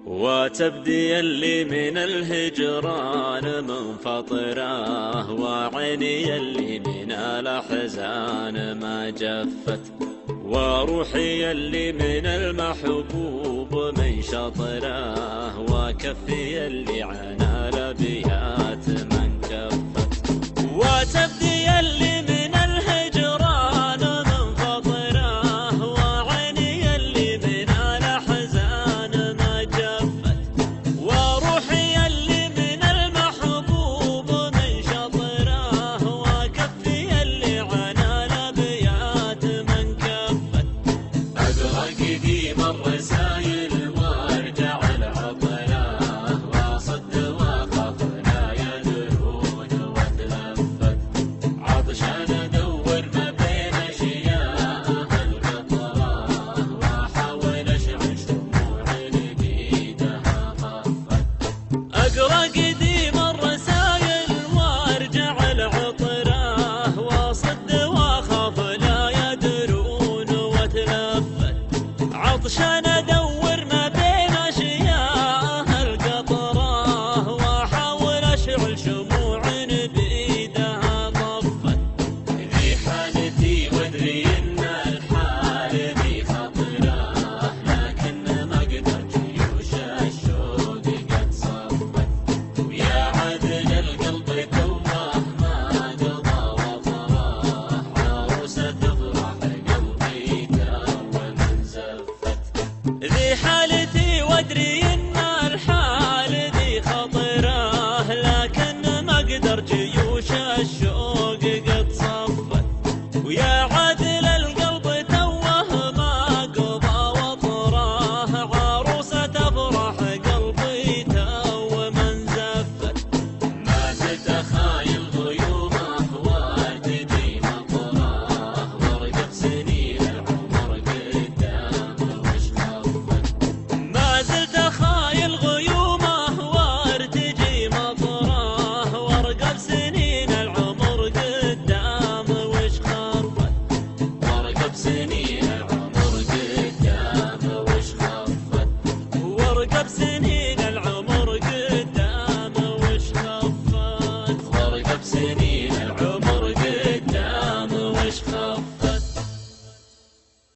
وتبدي اللي من الهجران منفطره، وعيني اللي من الأحزان ما جفت، وروحي اللي من المحبوب من شطره، وكفي اللي عن الأبيات من كفت. وتبدي اللي من الهجران منفطره، وعيني اللي من الأحزان ما جفت، وروحي اللي من المحبوب من شطره، وكفي اللي عن الأبيات من كفت. أقرأ قديم الرسايل وارجع العطله، واصد واخاف لا يدرون واتلفت، عطشان ادور ما بين اشياء القطره، واحاول اشعل شموع بايدها خفت. اقرا قديم الرسايل وارجع العطره، واصد واخاف لا يدرون واتلفت، عطشان ادور ما بين اشياء القطره، واحاول اشعل شموع بايدها طفت. ذي حالتي وادري ان الحال ذي خطره، لكن ما اقدر جيوش الشوق قد صفت، ويا عدل القلب توه ما قضى وطره، عروسه تفرح قلبي تو من زفت. ذي حالتي وادري ان الحال ذي خطره، لكن ما اقدر جيوش الشوق قد صفت، ويا عدل القلب توه ما قضى وطره، عروسه تفرح قلبي تو من زفت. ما زلت اخايل غيومه وارتدي مطره، وارقب سنين العمر قدام وش خفت. ما زلت اخايل غيومه وارتجي مطره، وارقب سنين العمر قدام وش خفت، وارقب سنين العمر قدام وش خفت، وارقب سنين